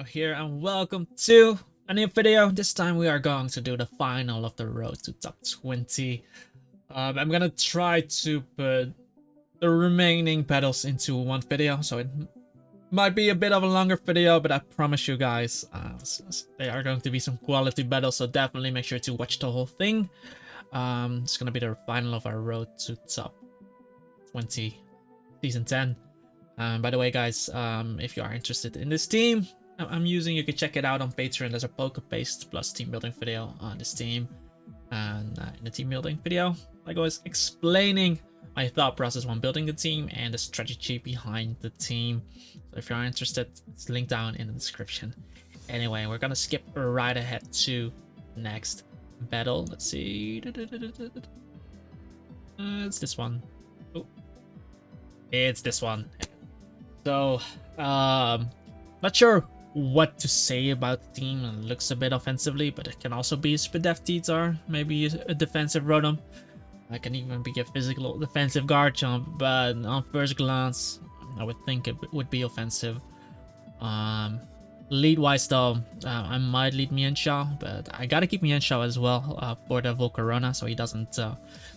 PokeMMO here, and welcome to a new video. This time we are going to do the final of the road to top 20. I'm gonna try to put the remaining battles into one video, so it might be a bit of a longer video, but I promise you guys, they are going to be some quality battles, so definitely make sure to watch the whole thing. It's gonna be the final of our road to top 20 season 10. By the way, guys, if you are interested in this team I'm using, you can check it out on Patreon. There's a poke-based plus team building video on this team, and in the team building video, like I was explaining my thought process when building the team and the strategy behind the team. So if you are interested, it's linked down in the description. Anyway, we're gonna skip right ahead to next battle. Let's see. It's this one. Oh, it's this one. So, not sure what to say about the team. It looks a bit offensively, but it can also be a Spadef Teatar, maybe a defensive Rotom. It can even be a physical defensive Garchomp, but on first glance, I would think it would be offensive. Lead-wise though, I might lead Mienshao, but I gotta keep Mienshao as well for the Volcarona, so he doesn't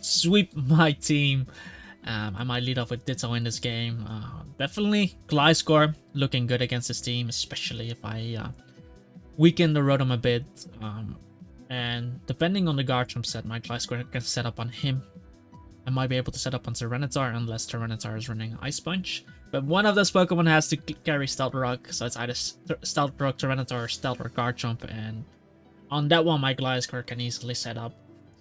sweep my team. I might lead off with Ditto in this game. Definitely Gliscor looking good against this team, especially if I weaken the Rotom a bit. And depending on the Garchomp set, my Gliscor can set up on him. I might be able to set up on Tyranitar unless Tyranitar is running Ice Punch. But one of those Pokemon has to carry Stealth Rock, so it's either Stealth Rock Tyranitar or Stealth Rock Garchomp. And on that one, my Gliscor can easily set up.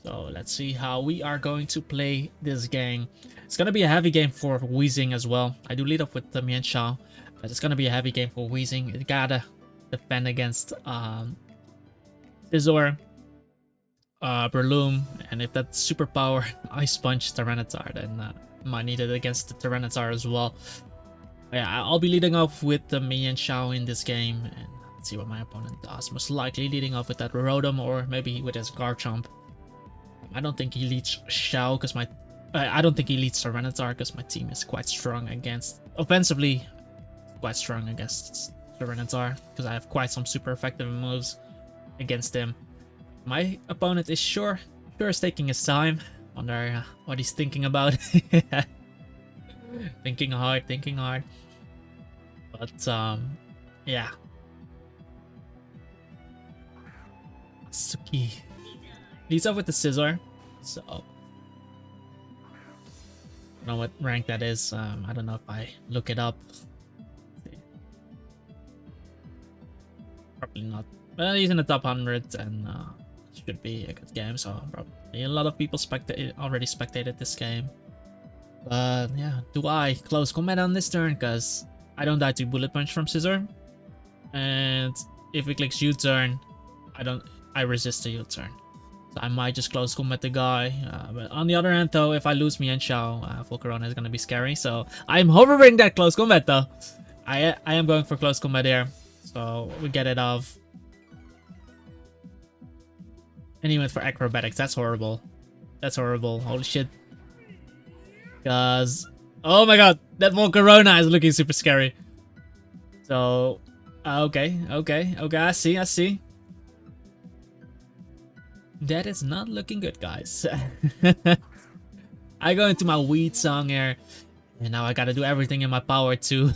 So let's see how we are going to play this game. It's going to be a heavy game for Weezing as well. I do lead off with the Mienshao, but it's going to be a heavy game for Weezing. It gotta defend against Scizor, Breloom, and if that superpower Ice Punch Tyranitar, then might need it against the Tyranitar as well. Yeah, I'll be leading off with the Mienshao in this game, and let's see what my opponent does. Most likely leading off with that Rotom, or maybe with his Garchomp. I don't think he leads Shao because I don't think he leads Tyranitar because my team is quite strong against, offensively, quite strong against Tyranitar because I have quite some super effective moves against him. My opponent is sure is taking his time. Wonder what he's thinking about. thinking hard. But yeah. Suki leads up with the Scizor, so I don't know what rank that is. I don't know if I look it up. Probably not. But he's in the top 100 and should be a good game. So probably a lot of people already spectated this game. But yeah, do I close combat on this turn? Because I don't die to Bullet Punch from Scizor, and if he clicks U-turn, I resist the U-turn. So I might just close combat the guy. But on the other hand though, if I lose Mienshao, Volcarona is going to be scary. So I'm hovering that close combat though. I am going for close combat here. So we get it off. And he went for acrobatics. That's horrible. That's horrible. Holy shit. Because, oh my god, that Volcarona is looking super scary. So, okay. I see. That is not looking good, guys. I go into my weed song here, and now I gotta do everything in my power to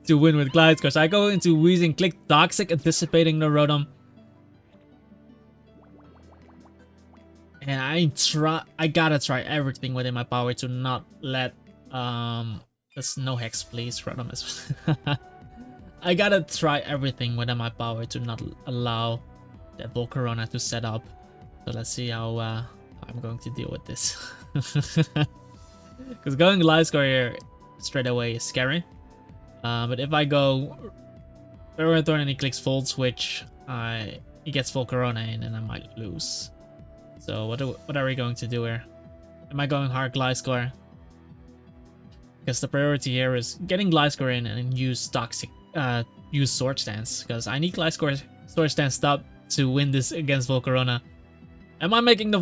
to win with Gliscor. So I go into Weezing, click Toxic, anticipating the Rotom, and I gotta try everything within my power to not let there's no hex, please. Rotom is I gotta try everything within my power to not allow that Volcarona to set up. So let's see how I'm going to deal with this. Because going Gliscor here straight away is scary. But if I go Tyranitar and he clicks Volt Switch, he gets Volcarona in and I might lose. So what are we going to do here? Am I going hard Gliscor? Because the priority here is getting Gliscor in and use Toxic, use Swords Dance. Because I need Gliscor Swords Dance stop to win this against Volcarona. Am I making the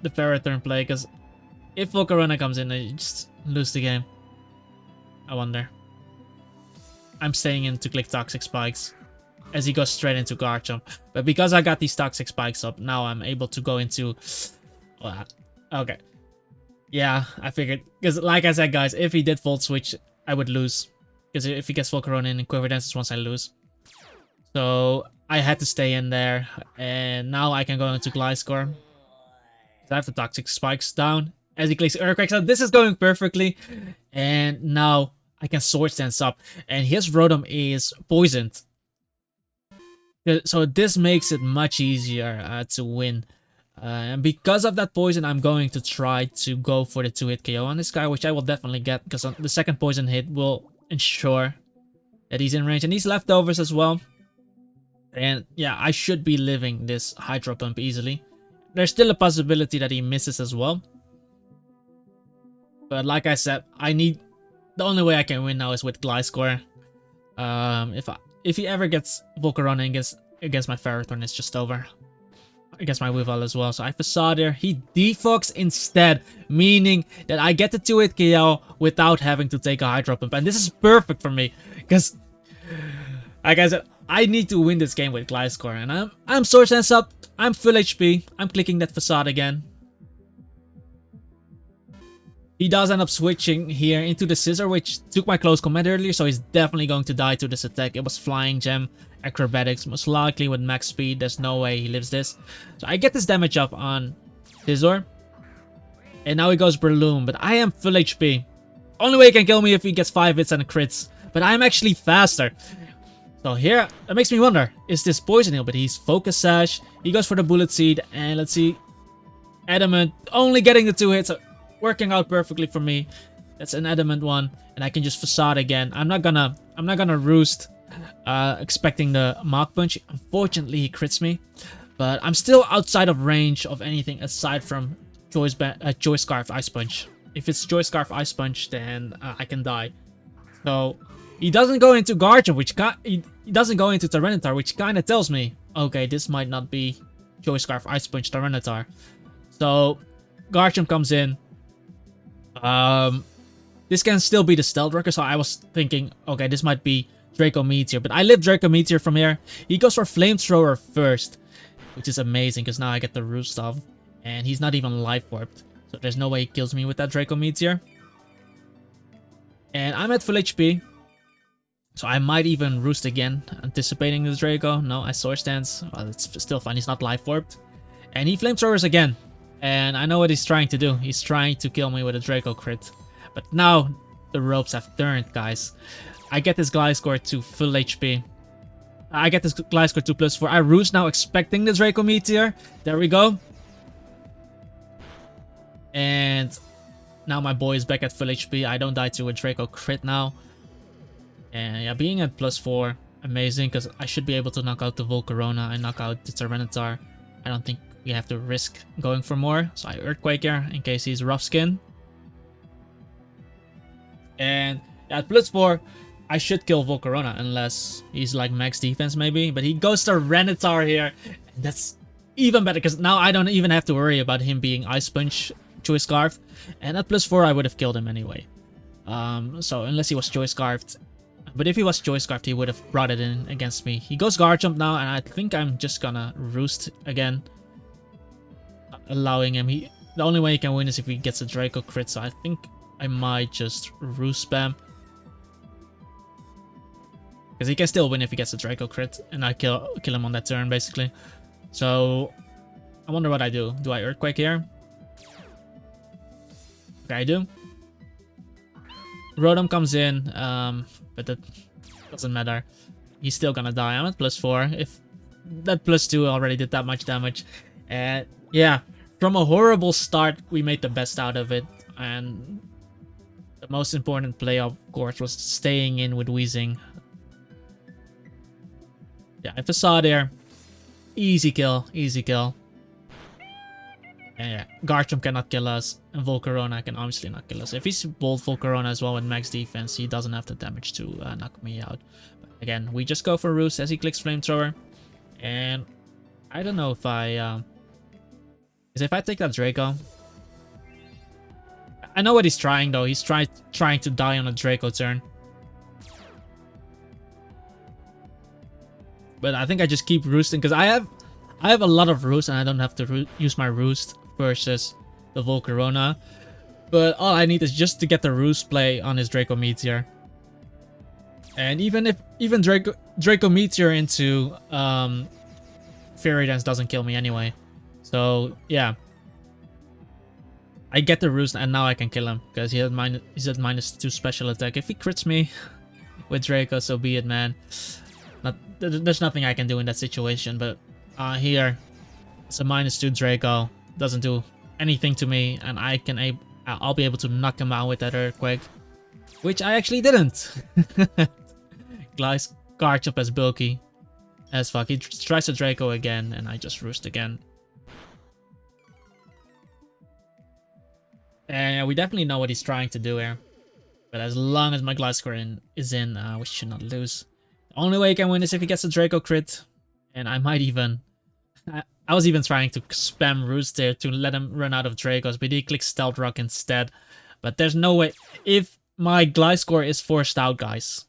Ferrothorn play? Because if Volcarona comes in, I just lose the game. I wonder. I'm staying in to click Toxic Spikes as he goes straight into Garchomp. But because I got these Toxic Spikes up, now I'm able to go into... Well, okay. Yeah, I figured. Because like I said, guys, if he did Volt Switch, I would lose. Because if he gets Volcarona in Quiver Dances once, I lose. So I had to stay in there. And now I can go into Gliscor. So I have the Toxic Spikes down as he clicks Earthquake. So this is going perfectly. And now I can Swords Dance up. And his Rotom is poisoned. So this makes it much easier to win. And because of that poison, I'm going to try to go for the 2-hit KO on this guy, which I will definitely get, because the second poison hit will ensure that he's in range. And he's leftovers as well. And yeah, I should be living this Hydro Pump easily. There's still a possibility that he misses as well. But like I said, the only way I can win now is with Gliscor. If he ever gets Volcarona against my Ferrothorn, it's just over. Against my Weavile as well. So I Facade there. He defogs instead, meaning that I get the 2-hit KO without having to take a Hydro Pump. And this is perfect for me, because like I said, I need to win this game with Gliscor. And I'm Swords Dance up. I'm full HP. I'm clicking that Facade again. He does end up switching here into the Scissor, which took my close command earlier, so he's definitely going to die to this attack. It was Flying Gem, Acrobatics, most likely with max speed. There's no way he lives this. So I get this damage up on Scizor. And now he goes Breloom, but I am full HP. Only way he can kill me if he gets 5 hits and crits. But I'm actually faster. So here, that makes me wonder, is this Poison Heal? But he's Focus Sash, he goes for the Bullet Seed, and let's see. Adamant, only getting the 2 hits. Working out perfectly for me. That's an Adamant one, and I can just Facade again. I'm not gonna Roost, expecting the Mach Punch. Unfortunately, he crits me, but I'm still outside of range of anything aside from Choice Scarf Ice Punch. If it's Choice Scarf Ice Punch, then I can die. So he doesn't go into Garchomp, he doesn't go into Tyranitar, which kind of tells me, okay, this might not be Choice Scarf Ice Punch Tyranitar. So Garchomp comes in. This can still be the Stealth Rocker, so I was thinking, okay, this might be Draco Meteor, but I live Draco Meteor from here. He goes for Flamethrower first, which is amazing, because now I get the Roost off, and he's not even Life Warped, so there's no way he kills me with that Draco Meteor. And I'm at full HP, so I might even Roost again, anticipating the Draco. No, I Swords Dance. Well, it's still fine, he's not Life Warped. And he Flamethrowers again. And I know what he's trying to do. He's trying to kill me with a Draco crit. But now the ropes have turned, guys. I get this Gliscor to full HP. I get this Gliscor to +4. I Roost now expecting the Draco Meteor. There we go. And now my boy is back at full HP. I don't die to a Draco crit now. And yeah, being at +4, amazing. Because I should be able to knock out the Volcarona and knock out the Tyranitar. I don't think we have to risk going for more. So I Earthquake here in case he's rough skin. And at +4, I should kill Volcarona unless he's like max defense maybe. But he goes to Tyranitar here. And that's even better because now I don't even have to worry about him being Ice Punch, Choice Scarfed. And at +4, I would have killed him anyway. So unless he was Choice Scarfed. But if he was Choice Scarfed, he would have brought it in against me. He goes Garchomp now, and I think I'm just gonna Roost again. Allowing him. The only way he can win is if he gets a Draco crit, so I think I might just Roost spam. Because he can still win if he gets a Draco crit, and I kill him on that turn, basically. So, I wonder what I do. Do I Earthquake here? Okay, I do. Rotom comes in, but that doesn't matter. He's still gonna die. I'm at +4. If that +2 already did that much damage. And yeah, from a horrible start, we made the best out of it. And the most important play, of course, was staying in with Weezing. Yeah, if I saw there, easy kill, easy kill. And yeah, Garchomp cannot kill us, and Volcarona can obviously not kill us. If he's bold Volcarona as well with max defense, he doesn't have the damage to knock me out. But again, we just go for Roost as he clicks Flamethrower. And I don't know if I... Because if I take that Draco... I know what he's trying though. He's trying to die on a Draco turn. But I think I just keep roosting because I have a lot of roost and I don't have to use my roost versus the Volcarona. But all I need is just to get the roost play on his Draco Meteor. And even Draco Meteor into Fairy Dance doesn't kill me anyway. So yeah. I get the roost and now I can kill him because he's at -2 special attack. If he crits me with Draco, so be it, man. There's nothing I can do in that situation, but here it's a -2 Draco. Doesn't do anything to me, and I'll be able to knock him out with that Earthquake, which I actually didn't. Guard Jump as bulky as fuck. He tries to Draco again, and I just roost again. And we definitely know what he's trying to do here. But as long as my Gliscor is in, we should not lose. The only way he can win is if he gets a Draco crit. And I might even... I was even trying to spam Roost there to let him run out of Dracos, but he clicks Stealth Rock instead. But there's no way... If my Gliscor is forced out, guys.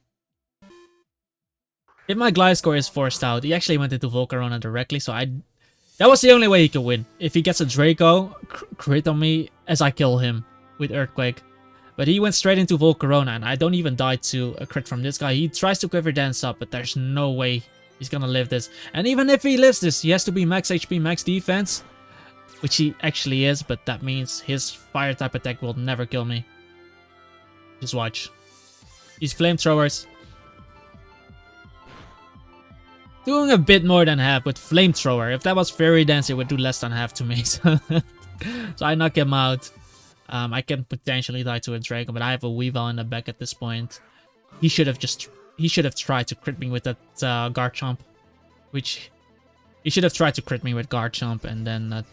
If my Gliscor is forced out, he actually went into Volcarona directly, so that was the only way he could win. If he gets a Draco crit on me as I kill him with Earthquake. But he went straight into Volcarona and I don't even die to a crit from this guy. He tries to quiver dance up, but there's no way he's gonna live this. And even if he lives this, he has to be max HP, max defense. Which he actually is, but that means his fire type attack will never kill me. Just watch. These flamethrowers. Doing a bit more than half with Flamethrower. If that was Fairy Dance, it would do less than half to me. So I knock him out. I can potentially die to a Draco, but I have a Weavile in the back at this point. He should have tried to crit me with that Garchomp. Which he should have tried to crit me with Garchomp and then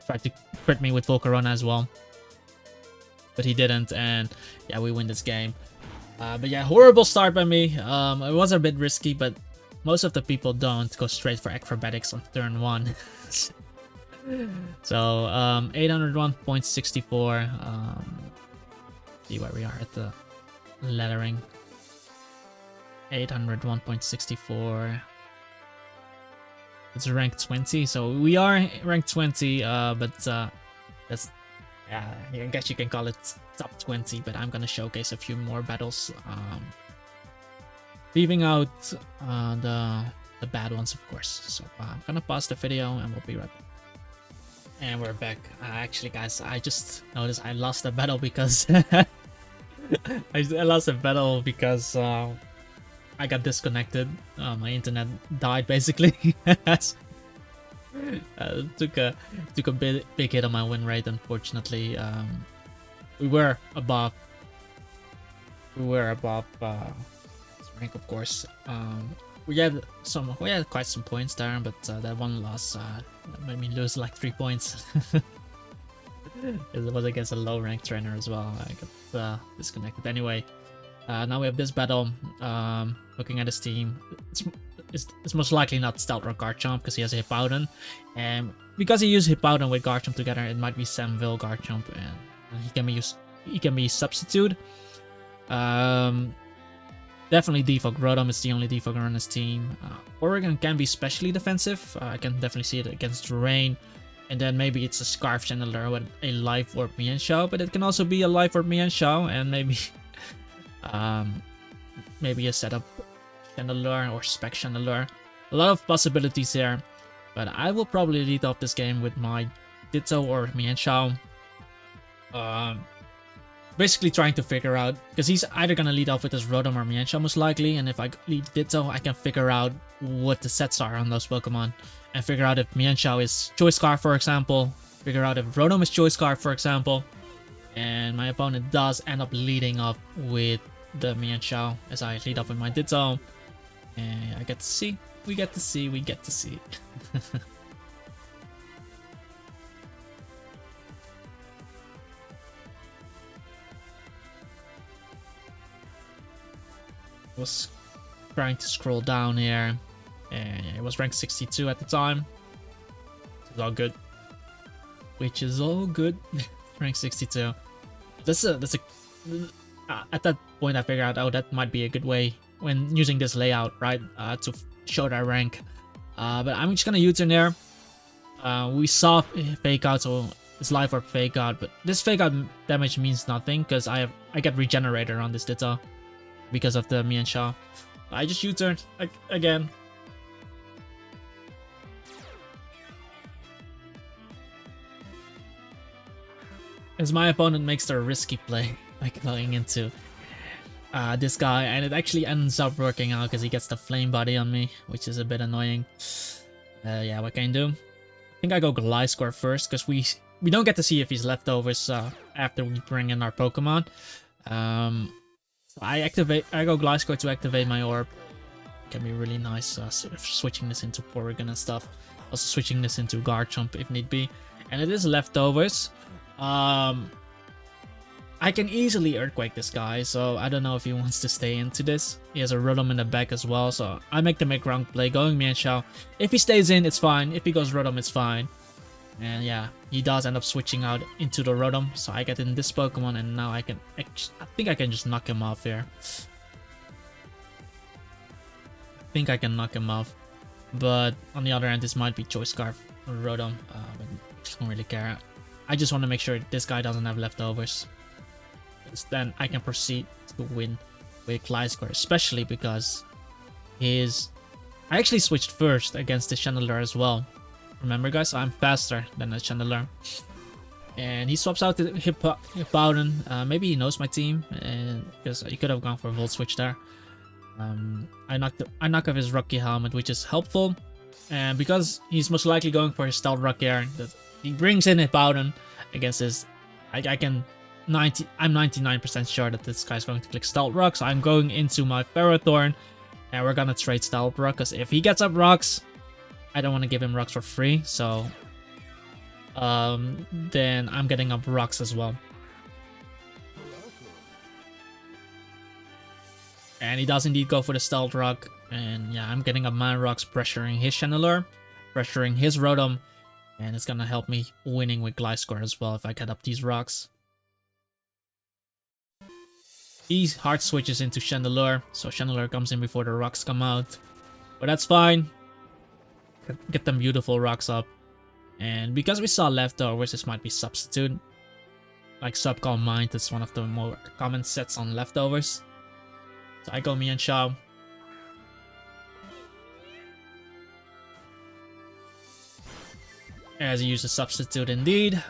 tried to crit me with Volcarona as well. But he didn't, and yeah, we win this game. But yeah, horrible start by me. It was a bit risky, but most of the people don't go straight for acrobatics on turn 1. So 801.64. See where we are at the lettering. 801.64. It's rank 20, so we are rank 20. But that's, yeah, I guess you can call it top 20. But I'm gonna showcase a few more battles. Leaving out the bad ones, of course. So I'm gonna pause the video and we'll be right back. And we're back. Actually, guys, I just noticed I lost the battle because I lost the battle because I got disconnected. My internet died basically. Took a big hit on my win rate, unfortunately. We were above rank, of course. We had quite some points there, but that one loss made me lose like 3 points. It was against a low rank trainer as well. I got disconnected. Anyway, now we have this battle. Looking at his team, it's most likely not Stealth or Garchomp because he has a Hippowdon, and because he used Hippowdon with Garchomp together, it might be Samville Garchomp, and he can be substitute. Definitely Defog Rotom is the only Defoger on his team. Oregon can be specially defensive. I can definitely see it against Rain. And then maybe it's a Scarf Channeler with a Life Orb Mienshao. But it can also be a Life Orb Mienshao and maybe maybe a setup Channeler or Spec Channeler. A lot of possibilities there. But I will probably lead off this game with my Ditto or Mienshao. Basically trying to figure out, because he's either gonna lead off with his Rotom or Mienshao most likely, and if I lead Ditto, I can figure out what the sets are on those Pokemon, and figure out if Mienshao is Choice Scarf, for example, figure out if Rotom is Choice Scarf, for example, and my opponent does end up leading off with the Mienshao, as I lead off with my Ditto, and I get to see, we get to see. Was trying to scroll down here, and it was ranked 62 at the time. It's all good, which is all good. Rank 62. That's a at that point I figured out, oh, that might be a good way when using this layout, right? To show that rank. But I'm just gonna U-turn there. We saw fake out, so it's life or fake out. But this fake out damage means nothing because I get regenerator on this Ditto because of the Mian Sha. I just U-turned again. As my opponent makes the risky play, like going into this guy, and it actually ends up working out because he gets the flame body on me, which is a bit annoying. Yeah, what can you do? I think I go Gliscor first because we don't get to see if he's leftovers after we bring in our Pokemon. So I go Gliscor to activate my orb. Can be really nice switching this into Porygon and stuff. Also switching this into Garchomp if need be. And it is leftovers. I can easily Earthquake this guy, so I don't know if he wants to stay into this. He has a Rotom in the back as well, so I make the make-wrong play, going Mienshao. If he stays in, it's fine. If he goes Rotom, it's fine. And yeah, he does end up switching out into the Rotom, so I get in this Pokemon, and now I think I can just knock him off here. I think I can knock him off. But on the other hand, this might be Choice Scarf or Rotom, but I don't really care. I just want to make sure this guy doesn't have leftovers. Then I can proceed to win with Gliscor, especially because I actually switched first against the Chandelure as well. Remember guys, I'm faster than the Chandelure. And he swaps out the Hippowdon. Maybe he knows my team, because he could have gone for a Volt Switch there. I knock off his Rocky Helmet, which is helpful. And because he's most likely going for his Stealth Rock Air, he brings in Hippowdon against his... I'm 99% sure that this guy's going to click Stealth Rock, so I'm going into my Ferrothorn, and we're gonna trade Stealth Rock, because if he gets up rocks, I don't want to give him rocks for free, so then I'm getting up rocks as well. And he does indeed go for the Stealth Rock, and yeah, I'm getting up my rocks, pressuring his Chandelure, pressuring his Rotom, and it's gonna help me winning with Gliscor as well if I get up these rocks. He hard switches into Chandelure, so Chandelure comes in before the rocks come out. But that's fine. Get them beautiful rocks up. And because we saw leftovers, this might be Substitute. Like Subcalm Mind, it's one of the more common sets on leftovers. So I go Mienshao. As he uses Substitute indeed.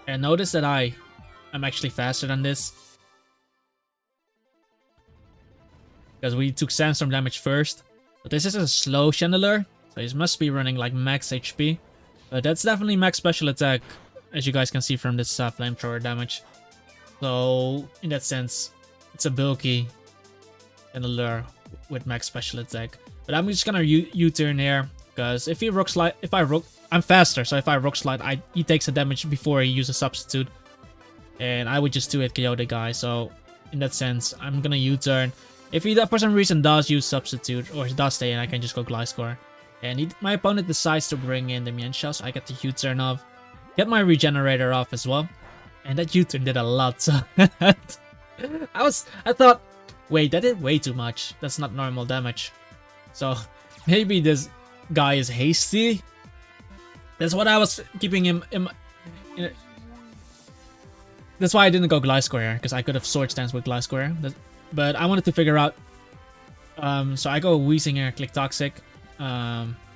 And notice that I'm actually faster than this. Because we took Sandstorm damage first. But this is a slow Chandelure, so he must be running like max HP. But that's definitely max special attack, as you guys can see from this flamethrower damage. So in that sense, it's a bulky Chandelure with max special attack. But I'm just gonna U-turn here, because if he Rock Slide, I'm faster, so if I Rock Slide, he takes the damage before he uses Substitute. And I would just 2-hit KO the guy, so in that sense, I'm gonna U-turn. If he for some reason does use Substitute, or he does stay in, I can just go Gliscor. And my opponent decides to bring in the Mienshao, so I get the U-turn off. Get my Regenerator off as well. And that U-turn did a lot, so... I thought, wait, that did way too much. That's not normal damage. So, maybe this guy is hasty. That's what I was keeping him in. That's why I didn't go Gliscor here, because I could have Sword Stance with Gliscor. But I wanted to figure out. So I go Weezing here, click Toxic.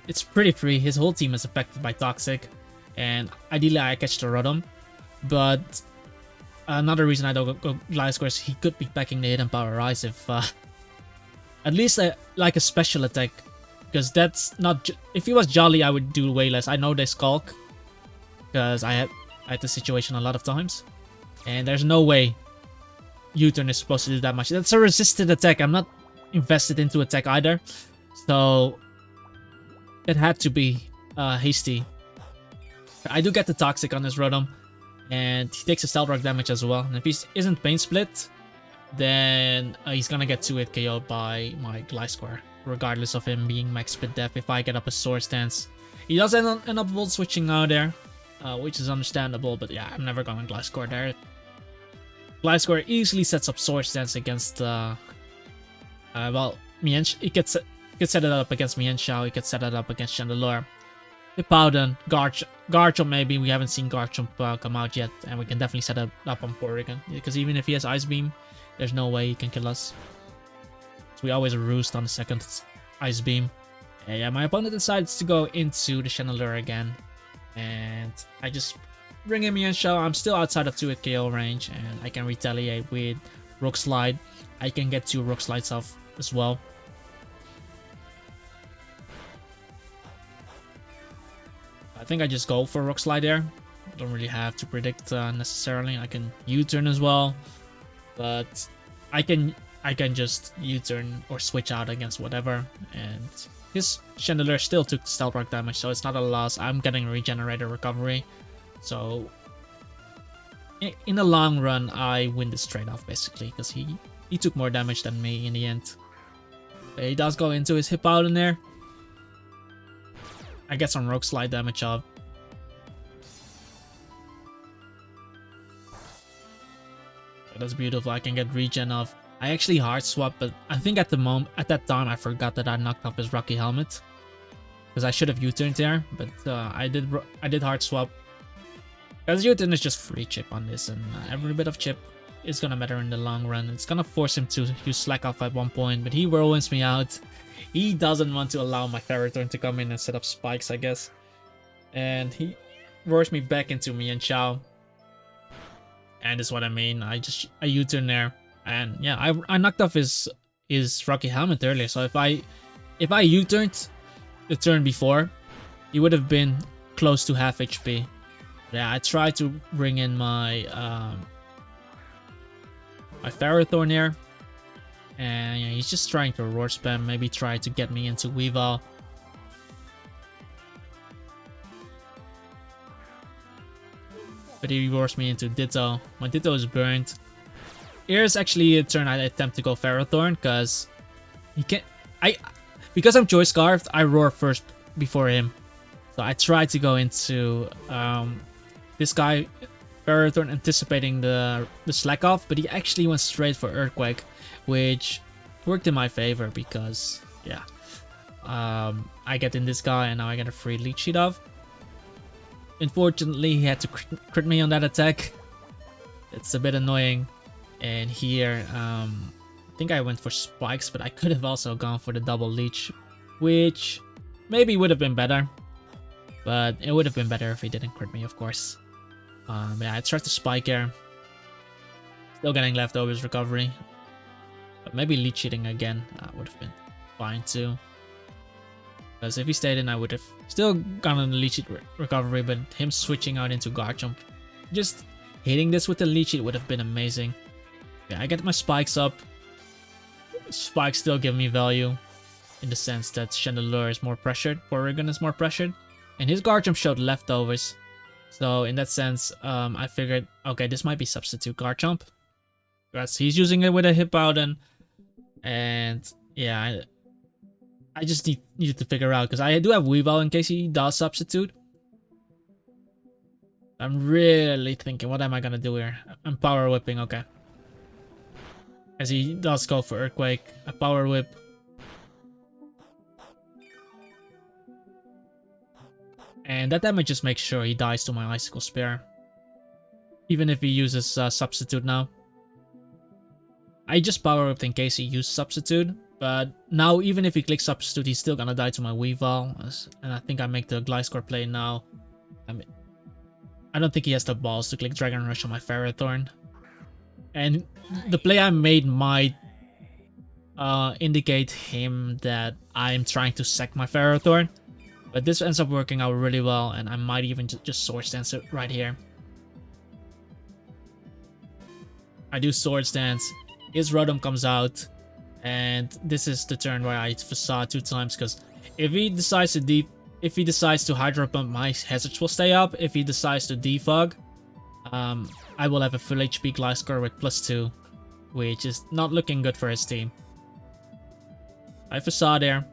It's pretty free. His whole team is affected by Toxic, and ideally I catch the Rotom. But another reason I don't go Gliscor is he could be packing the Hidden Power Rise if at least like a special attack. Because that's not... If he was Jolly, I would do way less. I know they Skulk, because I had the situation a lot of times. And there's no way U-turn is supposed to do that much. That's a resisted attack. I'm not invested into attack either. So it had to be hasty. I do get the Toxic on this Rotom. And he takes a Stealth Rock damage as well. And if he isn't Pain Split, then he's gonna get 2-hit KO'd by my Gliscor, regardless of him being max Spit Def if I get up a Sword Stance. He does end up Volt Switching out there, which is understandable, but yeah, I'm never going Gliscor there. Gliscor easily sets up Swords Dance against well, he could set it up against Mienshao, he could set it up against Chandelure. Hippowdon, Garchomp maybe, we haven't seen Garchomp come out yet, and we can definitely set it up on Porygon, because even if he has Ice Beam, there's no way he can kill us. So we always roost on the second Ice Beam. And yeah, my opponent decides to go into the Chandelure again, and I just bring in Mienshao. I'm still outside of 2-hit KO range, and I can retaliate with Rock Slide. I can get 2 Rock Slides off as well. I think I just go for Rock Slide there. Don't really have to predict necessarily. I can U-turn as well, but I can just U-turn or switch out against whatever. And his Chandelure still took Stealth Rock damage, so it's not a loss. I'm getting Regenerator Recovery, so in the long run, I win this trade-off basically, because he took more damage than me in the end. But he does go into his Hippowdon there. I get some Rock Slide damage up. That's beautiful. I can get regen off. I actually hard swap, but I think at that time I forgot that I knocked off his Rocky Helmet, because I should have U-turned there. But I did hard swap, because U-turn is just free chip on this, and every bit of chip is gonna matter in the long run. It's gonna force him to use Slack Off at one point, but he whirlwinds me out. He doesn't want to allow my Ferrothorn to come in and set up spikes, I guess. And he roars me back into Mienshao. And that's what I mean. I U-turn there. And yeah, I knocked off his Rocky Helmet earlier. So if I U-turned the turn before, he would have been close to half HP. Yeah, I tried to bring in my my Ferrothorn here. And yeah, he's just trying to roar spam, maybe try to get me into Weavile. But he roars me into Ditto. My Ditto is burned. Here's actually a turn I attempt to go Ferrothorn, because he can't. Because I'm Choice Scarfed, I roar first before him. So I tried to go into this guy Ferrothorn, anticipating the Slack Off, but he actually went straight for Earthquake, which worked in my favor because yeah, I get in this guy and now I get a free Leech Seed off. Unfortunately, he had to crit me on that attack. It's a bit annoying. And here, I think I went for spikes, but I could have also gone for the double leech, which maybe would have been better. But it would have been better if he didn't crit me, of course. Yeah, I tried to spike here. Still getting leftovers recovery. But maybe leech cheating again would have been fine too. Because if he stayed in, I would have still gotten the leech sheet recovery, but him switching out into Garchomp, just hitting this with the leech sheet would have been amazing. Yeah, I get my spikes up. Spikes still give me value in the sense that Chandelure is more pressured, Porygon is more pressured, and his Garchomp showed leftovers. So in that sense, I figured, okay, this might be substitute Garchomp. Because he's using it with a Hippowdon, and yeah, I just needed to figure out, because I do have Weavile in case he does substitute. I'm really thinking, what am I gonna do here? I'm Power Whipping, okay. As he does go for Earthquake, a Power Whip. And that damage just makes sure he dies to my Icicle Spear. Even if he uses Substitute now. I just Power Whipped in case he used Substitute. But now, even if he clicks Substitute, he's still gonna die to my Weavile. And I think I make the Gliscor play now. I don't think he has the balls to click Dragon Rush on my Ferrothorn. And the play I made might indicate him that I'm trying to sack my Ferrothorn. But this ends up working out really well, and I might even just Swords Dance it right here. I do Swords Dance, his Rotom comes out, and this is the turn where I Facade 2 times, because if he decides to Hydro Pump, my Hazards will stay up. If he decides to Defog, I will have a full HP Gliscor with +2, which is not looking good for his team. I Facade there.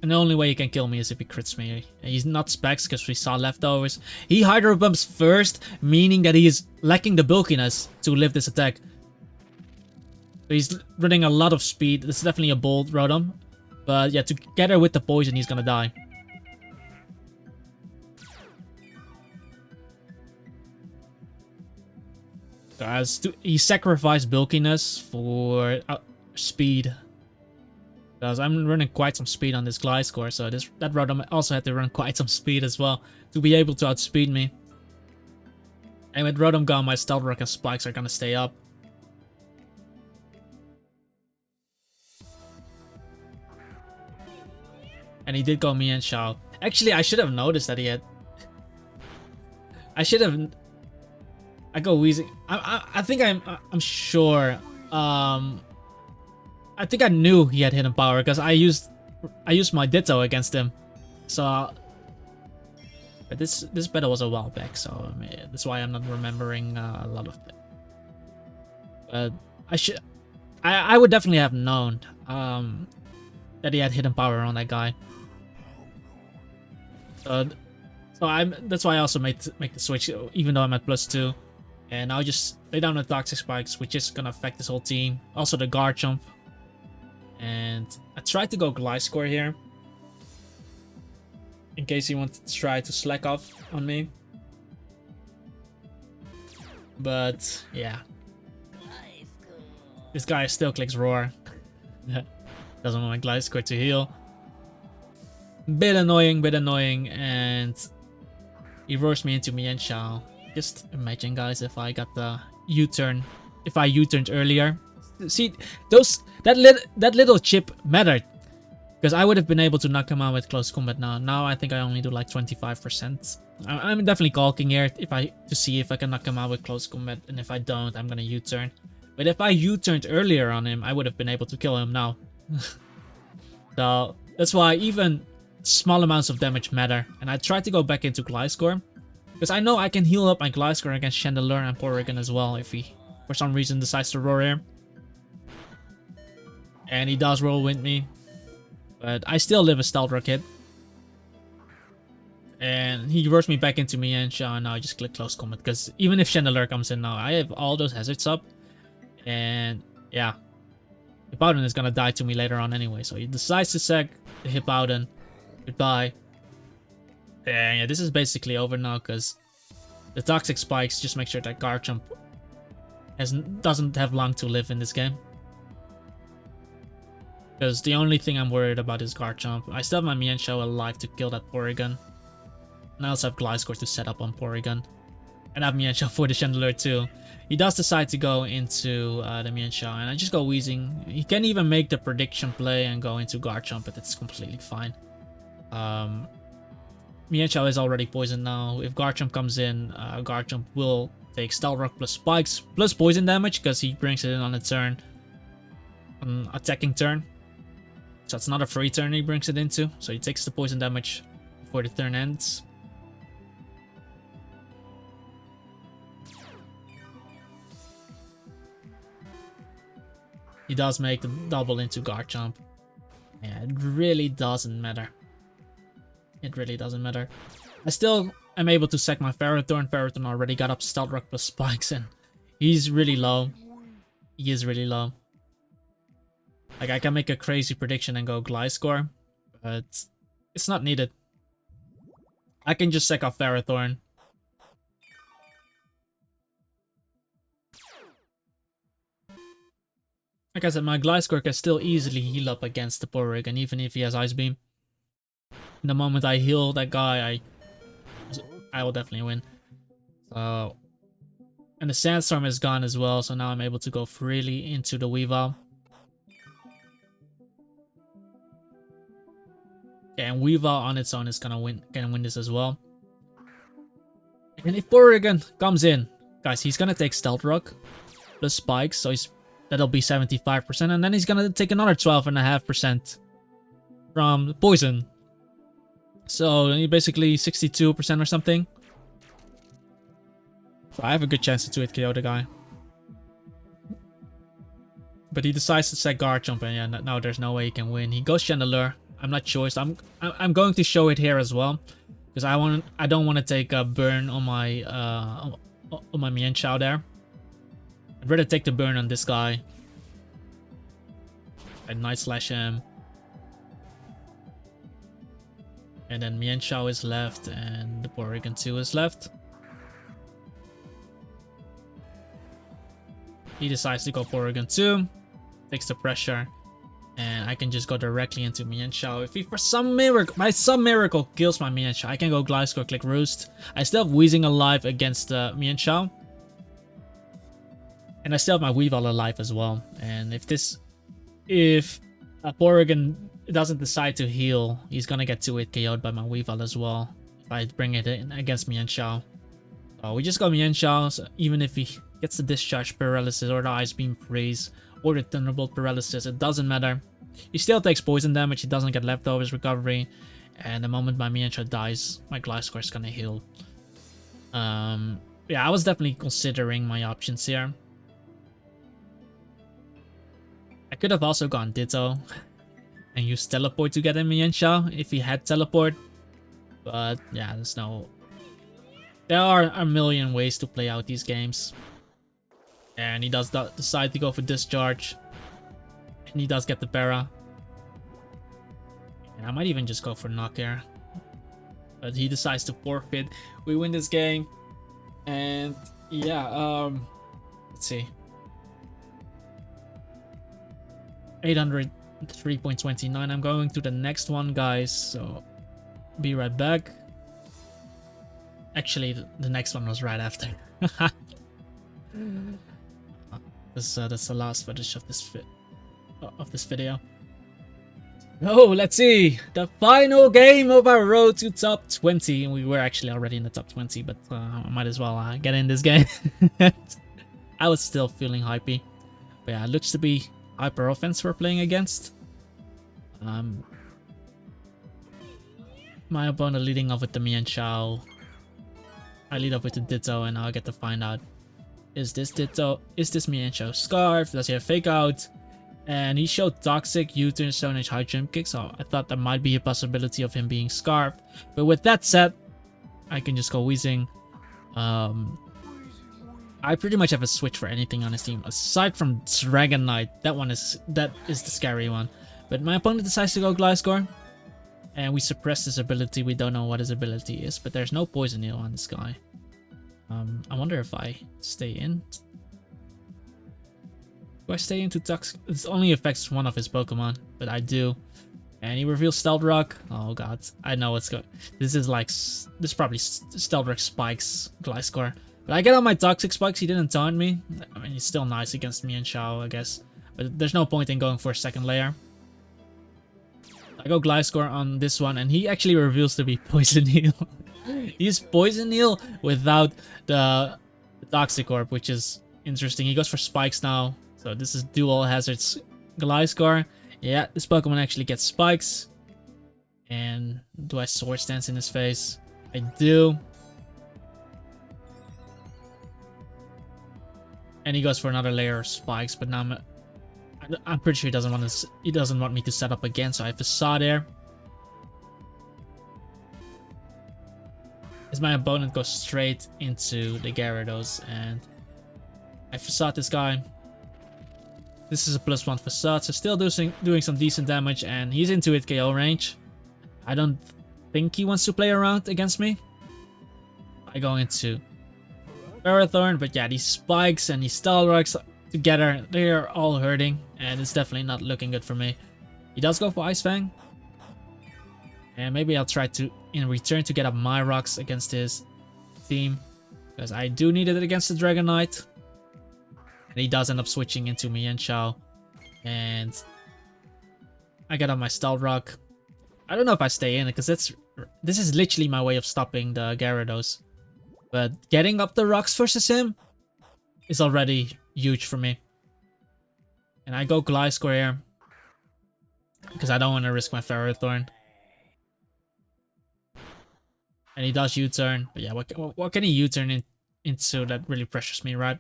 And the only way he can kill me is if he crits me. He's not specs because we saw leftovers. He hydro bumps first, meaning that he is lacking the bulkiness to live this attack. So he's running a lot of speed. This is definitely a bold Rotom. But yeah, together with the poison, he's gonna die. Guys, he sacrificed bulkiness for speed. Because I'm running quite some speed on this Gliscor, so that Rotom also had to run quite some speed as well to be able to outspeed me. And with Rotom gone, my Stealth Rock and Spikes are gonna stay up. And he did go Mienshao. Actually, I should have noticed that he had... I should have... I go Weezing. I think I'm sure. I think I knew he had hidden power because I used my Ditto against him. So, but this battle was a while back, so I mean, that's why I'm not remembering a lot of it. But I would definitely have known that he had hidden power on that guy. So that's why I also make the switch, even though I'm at +2. And I'll just lay down the Toxic Spikes, which is gonna affect this whole team. Also the Garchomp. And I tried to go Gliscor here. In case he wanted to try to slack off on me. But yeah. This guy still clicks Roar. Doesn't want my Gliscor to heal. Bit annoying, and he roars me into Mienshao. Just imagine, guys, if I got the U-turn. If I U-turned earlier. See, that little chip mattered. Because I would have been able to knock him out with close combat now. Now I think I only do like 25%. I'm definitely calking here to see if I can knock him out with close combat. And if I don't, I'm gonna U-turn. But if I U-turned earlier on him, I would have been able to kill him now. So that's why even small amounts of damage matter. And I tried to go back into Gliscor. Because I know I can heal up my Gliscor against Chandelure and Porygon as well if he, for some reason, decides to roar here. And he does roll with me. But I still live a Stealth Rock hit. And he roars me back into Mienshao, and now I just click Close Combat. Because even if Chandelure comes in now, I have all those hazards up. And yeah. Hippowdon is gonna die to me later on anyway. So he decides to sack the Hippowdon. Goodbye. And yeah, this is over now because the Toxic Spikes just make sure that Garchomp doesn't have long to live in this game. Because the only thing I'm worried about is Garchomp. I still have my Mienshao alive to kill that Porygon. And I also have Gliscor to set up on Porygon. And I have Mienshao for the Chandelure too. He does decide to go into the Mienshao, and I just go Weezing. He can even make the prediction play and go into Garchomp, but it's completely fine. Mienshao is already poisoned now. If Garchomp comes in, Garchomp will take Stealth Rock plus Spikes plus poison damage because he brings it in on a turn. An attacking turn. So it's not a free turn he brings it into. So he takes the poison damage before the turn ends. He does make the double into Garchomp. Yeah, it really doesn't matter. It really doesn't matter. I still am able to sack my Ferrothorn. Ferrothorn already got up Stealth Rock plus Spikes, and he's really low. He is really low. Like, I can make a crazy prediction and go Gliscor, but it's not needed. I can just sack off Ferrothorn. Like I said, my Gliscor can still easily heal up against the Porygon, even if he has Ice Beam. The moment I heal that guy, I will definitely win. So, and the Sandstorm is gone as well, so now I'm able to go freely into the Weavile. Yeah, and Weavile on its own is can win this as well. And if Porygon comes in, guys, he's gonna take Stealth Rock plus Spikes, so that'll be 75%, and then he's gonna take another 12.5% from Poison. So basically 62% or something. So I have a good chance to 2-hit KO the guy. But he decides to set Garchomp, and yeah, now there's no way he can win. He goes Chandelure, I'm not sure, so I'm going to show it here as well, because I don't want to take a burn on my Mian Shao there. I'd rather take the burn on this guy. And Night Slash him. And then Mian Shao is left and the Porygon 2 is left. He decides to go Porygon 2, takes the pressure, and I can just go directly into Mian Shao. If he by some miracle kills my Mian Shao, I can go Gliscor, click Roost. I still have Weezing alive against Mian Shao. And I still have my Weavile alive as well. And if a Porygon doesn't decide to heal, he's gonna get 2-hit KO'd by my Weavile as well if I bring it in against Mian Shao. So we just got Mian Shao, so even if he gets the Discharge Paralysis or the Ice Beam Freeze or the Thunderbolt Paralysis, it doesn't matter. He still takes poison damage, he doesn't get Leftovers recovery, and the moment my Mian Shao dies, my Gliscor is gonna heal. Yeah, I was definitely considering my options here. I could have also gone Ditto and used Teleport to get in Mian Shao if he had Teleport. But yeah, there are a million ways to play out these games. And he does decide to go for Discharge. And he does get the Para. And I might even just go for Knock here. But he decides to forfeit. We win this game. And yeah, let's see. 803.29. I'm going to the next one, guys, so be right back. Actually, the next one was right after. That's the last footage of this video. Oh, let's see the final game of our road to top 20. And we were actually already in the top 20, but I might as well get in this game. I was still feeling hypey, but yeah, it looks to be Hyper Offense we're playing against. My opponent leading off with the Mian Shao. I lead up with the Ditto, and I'll get to find out, is this Ditto, is this Mian Shao Scarf, does he have Fake Out? And he showed Toxic, U-turn, Stone Edge, High Jump Kick, so I thought there might be a possibility of him being Scarfed. But with that said, I can just go Weezing. I pretty much have a switch for anything on his team, aside from Dragon Knight. That is the scary one. But my opponent decides to go Gliscor, and we suppress his ability. We don't know what his ability is, but there's no Poison Heal on this guy. I wonder if I stay in. Do I stay into Toxic? It only affects one of his Pokemon, but I do. And he reveals Stealth Rock. Oh god, I know what's going. This is probably Stealth Rock Spikes Gliscor. But I get on my Toxic Spikes. He didn't taunt me. I mean, he's still nice against me and Shao, I guess. But there's no point in going for a second layer. I go Gliscor on this one, and he actually reveals to be Poison Heal. He's Poison Heal without the Toxic Orb, which is interesting. He goes for Spikes now. So this is Dual Hazards Gliscor. Yeah, this Pokemon actually gets Spikes. And do I Swords Dance in his face? I do. And he goes for another layer of Spikes, but now I'm pretty sure he doesn't want me to set up again, so I have Facade there. As my opponent goes straight into the Gyarados, and I Facade this guy. This is a +1 Facade, so still doing some decent damage, and he's into it KO range. I don't think he wants to play around against me. I go into Ferrothorn, but yeah, these Spikes and these Stealth Rocks together, they're all hurting, and it's definitely not looking good for me. He does go for Ice Fang, and maybe I'll try to, in return, to get up my rocks against his team, because I do need it against the Dragonite. And he does end up switching into Mian Shao, and I get up my Stealth Rock. I don't know if I stay in it, because this is literally my way of stopping the Gyarados. But getting up the rocks versus him is already huge for me. And I go Gliscor here, because I don't want to risk my Ferrothorn. And he does U-turn. But yeah, what can he U-turn into that really pressures me, right?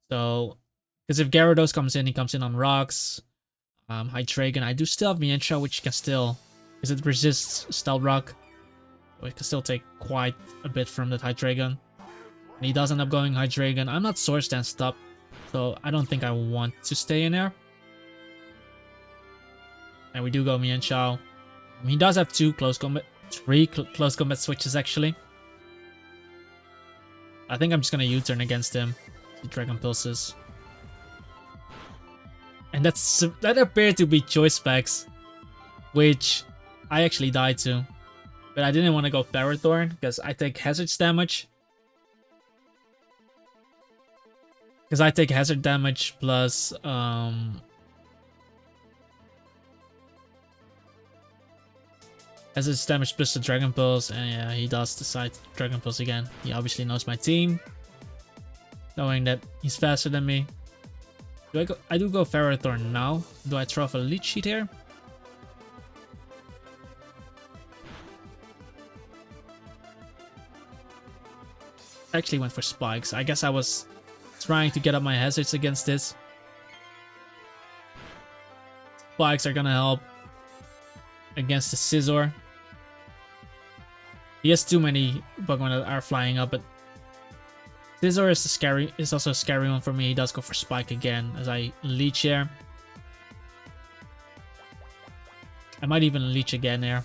So, because if Gyarados comes in, he comes in on rocks. Hydreigon, I do still have Mian Shao, which can still Because it resists Stealth Rock. So it can still take quite a bit from that Hydreigon. And he does end up going Hydreigon. I'm not Swords Danced up, so I don't think I want to stay in there. And we do go Mienshao. He does have three close combat switches actually. I think I'm just gonna U-turn against him. Dragon Pulses. And that appeared to be choice specs, which I actually died to. But I didn't want to go Ferrothorn because I take Hazard's damage. Because I take Hazard damage plus Hazard's damage plus the Dragon Pulse, and yeah, he does decide Dragon Pulse again. He obviously knows my team, knowing that he's faster than me. I do go Ferrothorn now. Do I throw off a Leech Sheet here? I actually went for Spikes. I guess I was trying to get up my hazards against this. Spikes are gonna help against the Scizor. He has too many Pokemon that are flying up, but Scizor is also a scary one for me. He does go for Spike again as I Leech here. I might even Leech again here.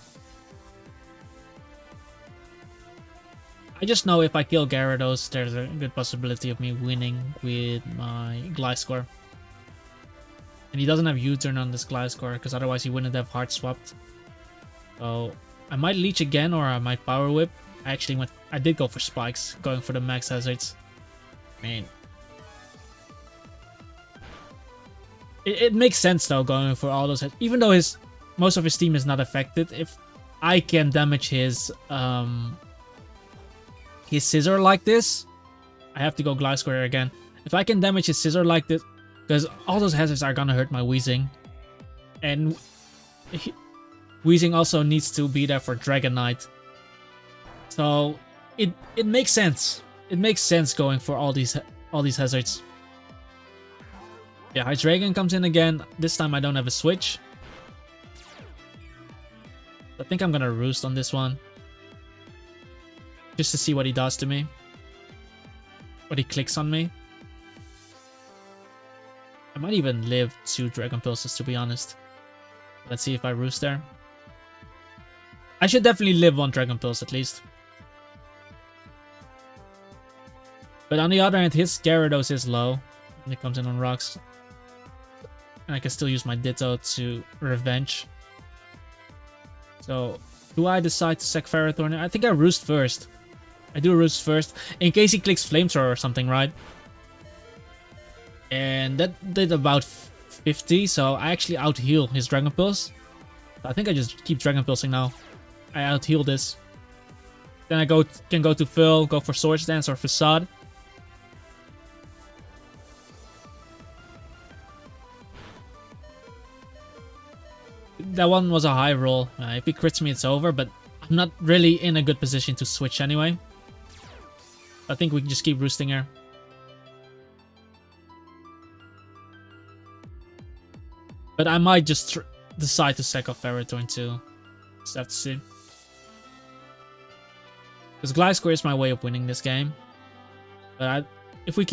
I just know if I kill Gyarados, there's a good possibility of me winning with my Gliscor. And he doesn't have U-turn on this Gliscor, because otherwise he wouldn't have hard swapped. So I might Leech again, or I might Power Whip. I did go for Spikes, going for the max hazards. I mean, it makes sense though, going for all those, even though most of his team is not affected. If I can damage his Scizor like this, I have to go Gliscor again. If I can damage his Scizor like this, because all those hazards are gonna hurt my Weezing, and Weezing also needs to be there for Dragonite, so it makes sense. It makes sense going for all these hazards. Yeah, Hydreigon comes in again. This time I don't have a switch. I think I'm gonna Roost on this one, just to see what he does to me. What he clicks on me. I might even live 2 Dragon Pulses, to be honest. Let's see if I Roost there. I should definitely live 1 Dragon Pulse at least. But on the other hand, his Gyarados is low when it comes in on rocks. And I can still use my Ditto to Revenge. So, do I decide to sack Ferrothorn? I think I Roost first. I do Roost first, in case he clicks Flamethrower or something, right? And that did about 50, so I actually out-heal his Dragon Pulse. I think I just keep Dragon Pulsing now. I out-heal this. Then I can go to Fill, go for Swords Dance or Facade. That one was a high roll. If he crits me, it's over, but I'm not really in a good position to switch anyway. I think we can just keep Roosting here. But I might just decide to sack off Ferrothorn too. Just have to see. Because Gliscor is my way of winning this game. But if he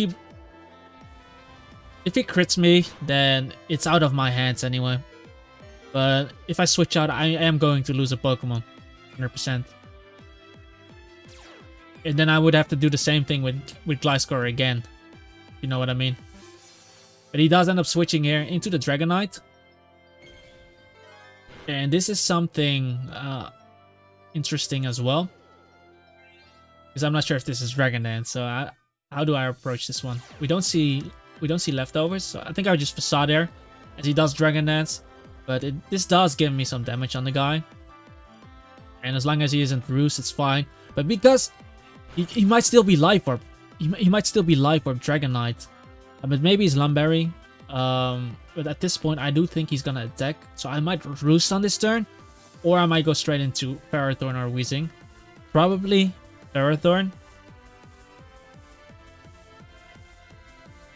crits me, then it's out of my hands anyway. But if I switch out, I am going to lose a Pokemon. 100%. And then I would have to do the same thing with Gliscor again. You know what I mean? But he does end up switching here into the Dragonite. And this is something interesting as well. Because I'm not sure if this is Dragon Dance. So how do I approach this one? We don't see leftovers. So I think I would just Facade there. As he does Dragon Dance. But this does give me some damage on the guy. And as long as he isn't Roost, it's fine. But because he might still be Life Orb. He might still be Life Orb Dragonite. But maybe he's Lumberry. But at this point, I do think he's gonna attack. So I might Roost on this turn. Or I might go straight into Ferrothorn or Weezing. Probably Ferrothorn.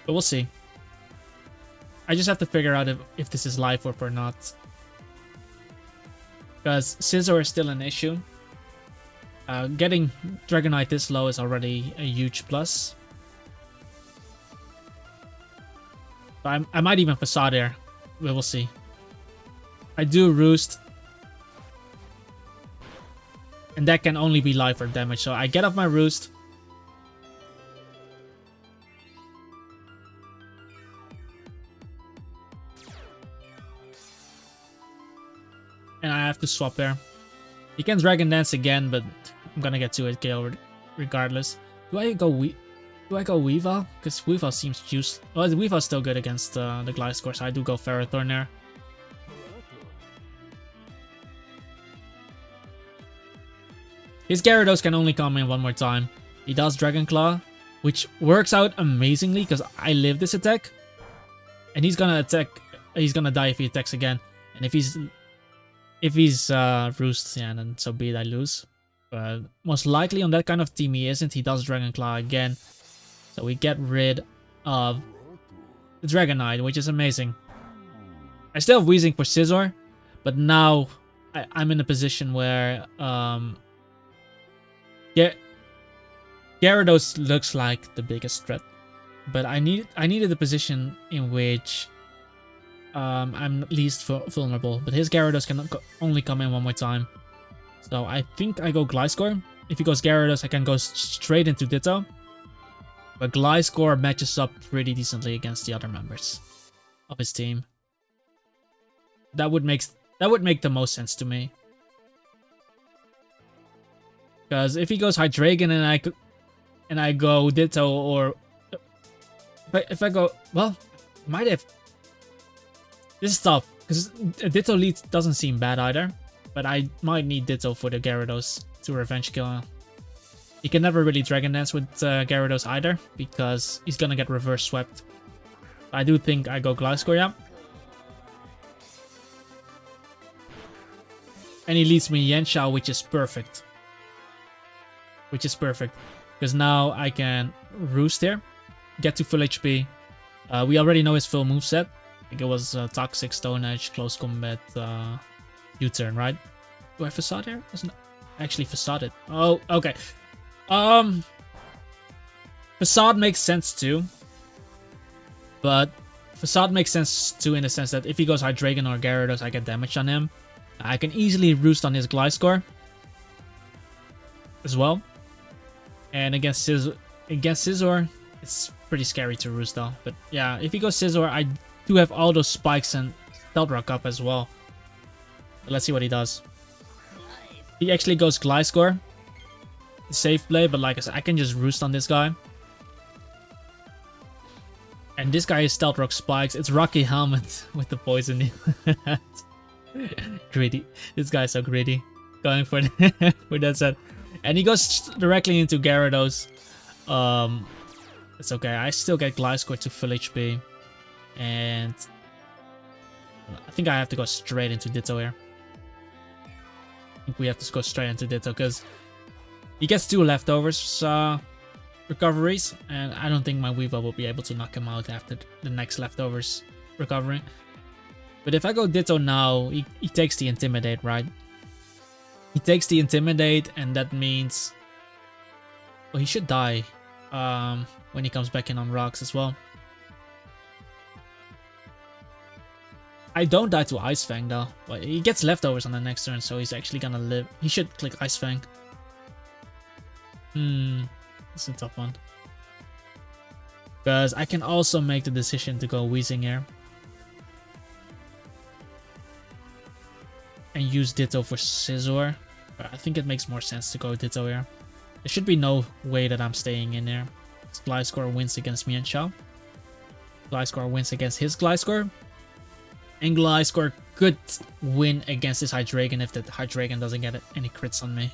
But we'll see. I just have to figure out if this is Life Orb or not. because Scizor is still an issue. Getting Dragonite this low is already a huge plus. I might even Facade here. We will see. I do Roost. And that can only be life or damage. So I get off my Roost. And I have to swap here. He can Dragon Dance again, but I'm gonna get 2-hit KO regardless. Do I go Weavile? Because Weavile seems juice. Well, Weavile's still good against the Gliscor, so I do go Ferrothorn there. His Gyarados can only come in one more time. He does Dragon Claw, which works out amazingly because I live this attack. And he's gonna attack. He's gonna die if he attacks again. And if he's Roost, yeah, then so be it, I lose. But most likely on that kind of team he isn't. He does Dragon Claw again. So we get rid of the Dragonite, which is amazing. I still have Weezing for Scizor, but now I'm in a position where Gyarados looks like the biggest threat. But I needed a position in which I'm least vulnerable. But his Gyarados can only come in one more time. So I think I go Gliscor. If he goes Gyarados, I can go straight into Ditto. But Gliscor matches up pretty decently against the other members of his team. That would make the most sense to me. Because if he goes Hydreigon and I go Ditto, or if I go, well, might have. This is tough because Ditto lead doesn't seem bad either, but I might need Ditto for the Gyarados to revenge kill him. He can never really Dragon Dance with Gyarados either because he's gonna get reverse swept. I do think I go Gliscor, yeah. And he leads me Yanshao, which is perfect. Because now I can Roost here, get to full HP. We already know his full moveset. I think it was Toxic, Stone Edge, Close Combat, U-turn, right? Do I Facade here? Actually Facade it. Oh, okay. Facade makes sense too. But Facade makes sense too in the sense that if he goes Hydreigon or Gyarados, I get damage on him. I can easily Roost on his Gliscor as well. And against Scizor, it's pretty scary to Roost though. But yeah, if he goes Scizor, I do have all those spikes and Stealth Rock up as well. But let's see what he does. He actually goes Gliscor. Safe play, but like I said, I can just Roost on this guy. And this guy is Stealth Rock spikes. It's Rocky Helmet with the poison. Greedy. This guy's so greedy. Going for that set. And he goes directly into Gyarados. It's okay. I still get Gliscor to full HP. And I think I have to go straight into Ditto here. I think we have to go straight into Ditto because he gets 2 leftovers recoveries. And I don't think my Weavile will be able to knock him out after the next leftovers recovery. But if I go Ditto now, he takes the Intimidate, right? He takes the Intimidate, and that means... well, he should die when he comes back in on rocks as well. I don't die to Ice Fang though. But he gets leftovers on the next turn, so he's actually gonna live. He should click Ice Fang. It's a tough one. Because I can also make the decision to go Weezing here. And use Ditto for Scizor. But I think it makes more sense to go Ditto here. There should be no way that I'm staying in there. Gliscor wins against Mienshao. Gliscor wins against his Gliscor. And Gliscor could win against his Hydreigon if the Hydreigon doesn't get any crits on me.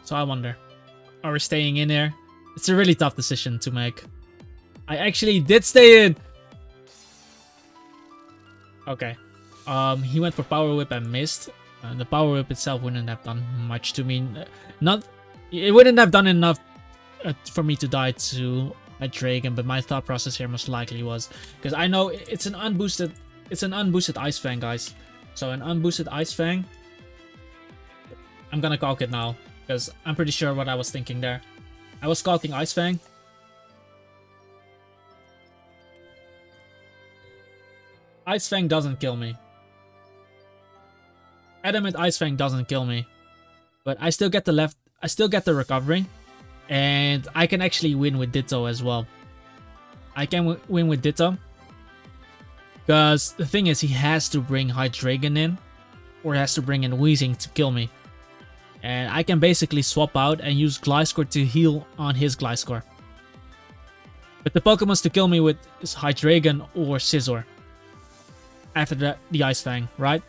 So I wonder, are we staying in there? It's a really tough decision to make. I actually did stay in. Okay. He went for Power Whip and missed. The Power Whip itself wouldn't have done much to me. Not It wouldn't have done enough for me to die to a dragon, but my thought process here most likely was because I know it's an unboosted Ice Fang, guys. So an unboosted Ice Fang, I'm gonna calc it now because I'm pretty sure what I was thinking there. I was calcing Ice Fang. Ice Fang doesn't kill me. Adamant Ice Fang doesn't kill me, but I still get the recovery, and I can actually win with Ditto as well. I can win with Ditto because the thing is he has to bring Hydreigon in, or he has to bring in Weezing to kill me, and I can basically swap out and use Gliscor to heal on his Gliscor. But the Pokemons to kill me with is Hydreigon or Scizor after the Ice Fang, right?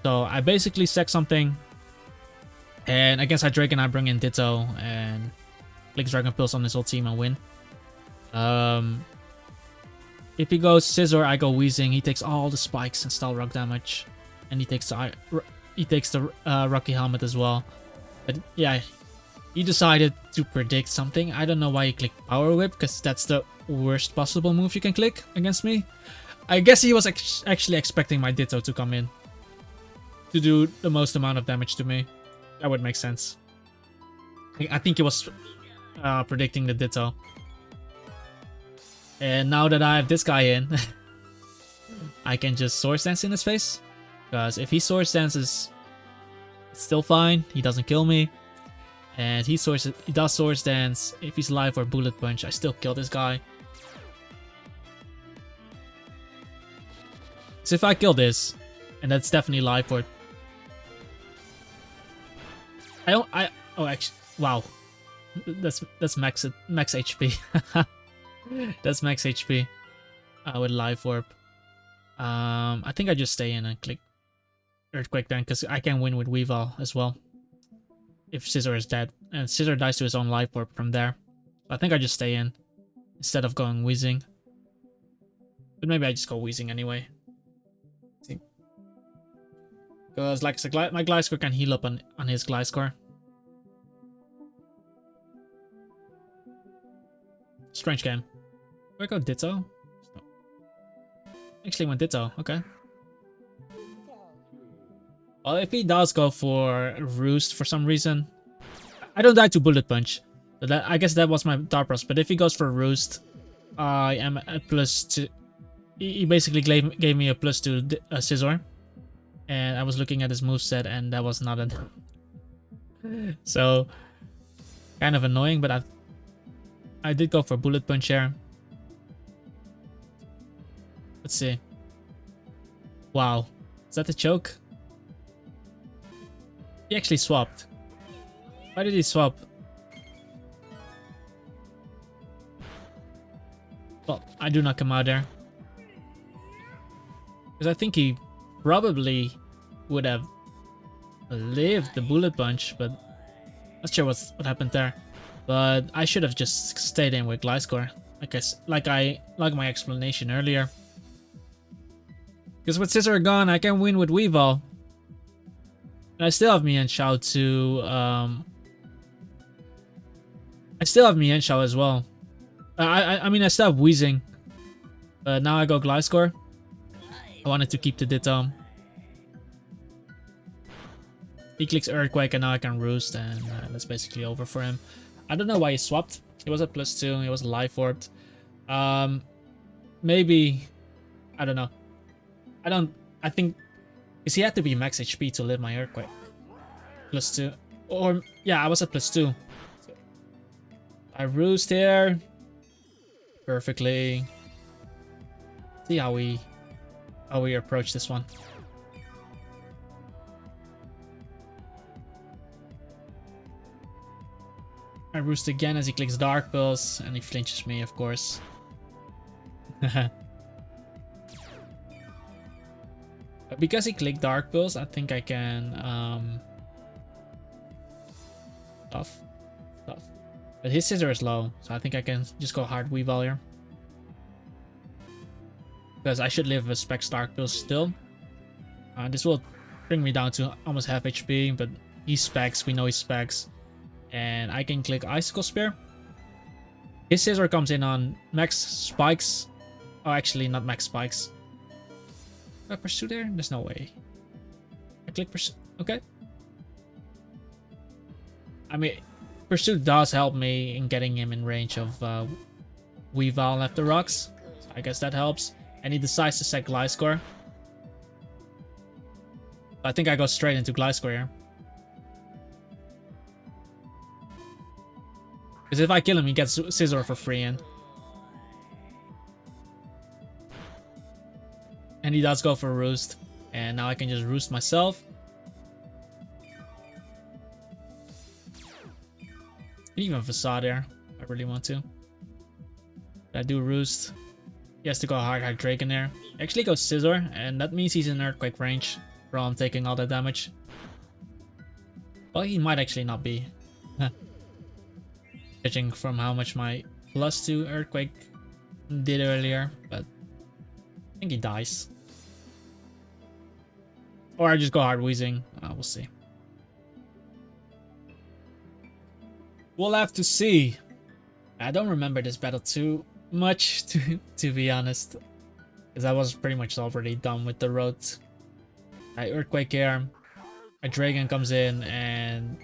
So I basically sack something, and against Hydreigon I bring in Ditto and click Dragon Pulse on his whole team and win. If he goes Scizor, I go Weezing. He takes all the spikes and style rock damage, and he takes the Rocky Helmet as well. But yeah, he decided to predict something. I don't know why he clicked Power Whip, because that's the worst possible move you can click against me. I guess he was actually expecting my Ditto to come in to do the most amount of damage to me. That would make sense. I think he was predicting the Ditto. And now that I have this guy in, I can just Swords Dance in his face. Because if he Swords Dances, it's still fine. He doesn't kill me. And he does Swords Dance. If he's alive or Bullet Punch, I still kill this guy. So if I kill this, and that's definitely live for... oh, actually, wow. That's max HP. That's max HP with Life Orb. I think I just stay in and click Earthquake then, because I can win with Weavile as well. If Scizor is dead. And Scizor dies to his own Life Orb from there. I think I just stay in instead of going Weezing. But maybe I just go Weezing anyway. Because like my Gliscor can heal up on his Gliscor. Strange game. Do I go Ditto? No. Actually went Ditto, okay. Well, if he does go for Roost for some reason, I don't die to Bullet Punch. So I guess that was my thought process. But if he goes for Roost, I am at +2. He basically gave me a +2 Scizor. And I was looking at his moveset and that was not enough. So, kind of annoying, but I did go for Bullet Punch here. Let's see. Wow. Is that the choke? He actually swapped. Why did he swap? Well, I do not come out there. Because I think he probably would have lived the Bullet Punch, but not sure what happened there. But I should have just stayed in with Gliscor, like my explanation earlier. Because with Scizor gone, I can win with Weavile. And I still have Mienshao to I still have Mienshao as well. I mean I still have Weezing. But now I go Gliscor. I wanted to keep the Ditto. He clicks Earthquake and now I can Roost, and that's basically over for him. I don't know why he swapped. He was at +2, he was Life Orbed. Maybe, I don't know. I think, because he had to be max HP to live my Earthquake. +2. Or, yeah, I was at +2. So, I Roost here. Perfectly. See how we approach this one. I Roost again as he clicks Dark Pulse, and he flinches me, of course. But because he clicked Dark Pulse, I think I can tough. But his Scizor is low, so I think I can just go hard Weavile here. Because I should live with Specs Dark Pulse still. This will bring me down to almost half HP, but He specs, we know he specs. And I can click Icicle Spear. His Scissor comes in on max spikes. Oh, actually, not max spikes. Do I pursue there? There's no way. I click pursue. Okay. I mean, pursuit does help me in getting him in range of Weavile after rocks. So I guess that helps. And he decides to set Gliscor. I think I go straight into Gliscor here. Because if I kill him, he gets Scizor for free in. And he does go for Roost. And now I can just Roost myself. Even Facade there. I really want to. I do Roost. He has to go hard Drake in there. Actually goes Scizor, and that means he's in Earthquake range from taking all that damage. Well, he might actually not be. Judging from how much my +2 Earthquake did earlier, but I think he dies. Or I just go hard Wheezing. We'll see. We'll have to see. I don't remember this battle too much, to be honest. Because I was pretty much already done with the road. I Earthquake here. A Dragon comes in and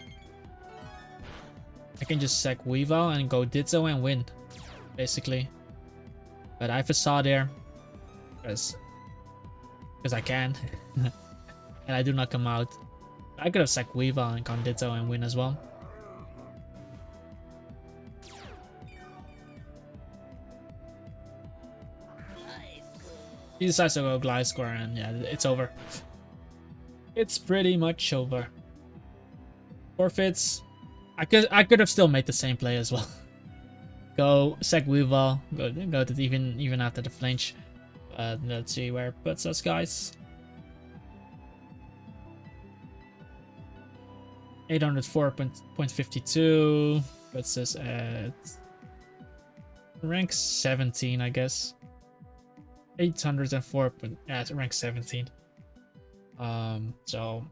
I can just sack Weavile and go Ditto and win. Basically. But I Facade there. Because I can. And I do not come out. I could have sacked Weavile and gone Ditto and win as well. He decides to go Gliscor and yeah, it's over. It's pretty much over. Forfeits. I could have still made the same play as well. Go sack Weavile, go to even after the flinch. But let's see where it puts us, guys. 804.52 puts us at rank 17, I guess. 804, yeah, rank 17. So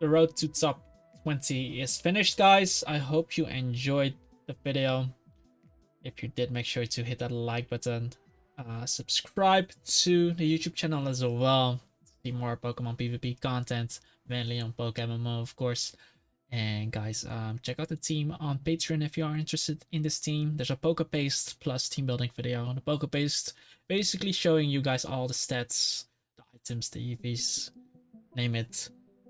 the road to top 20 is finished, guys. I hope you enjoyed the video. If you did, make sure to hit that like button. Subscribe to the YouTube channel as well to see more Pokemon PvP content, mainly on PokeMMO, of course. And guys, check out the team on Patreon if you are interested in this team. There's a PokePaste plus team building video on the PokePaste, basically showing you guys all the stats, the items, the EVs, name it,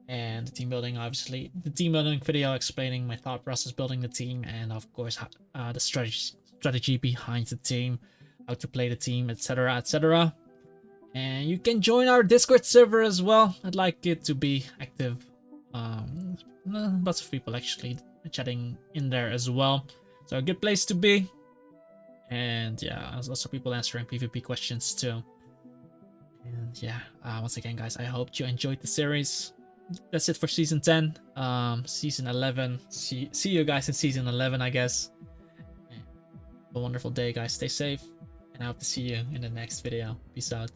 and the team building, obviously. The team building video explaining my thought process building the team, and of course the strategy behind the team, how to play the team, etc, etc. And you can join our Discord server as well. I'd like it to be active. Lots of people actually chatting in there as well, so a good place to be. And yeah, there's also people answering PvP questions too. And yeah, once again, guys, I hope you enjoyed the series. That's it for season 10. Season 11, see you guys in season 11, I guess. Have a wonderful day, guys. Stay safe, and I hope to see you in the next video. Peace out.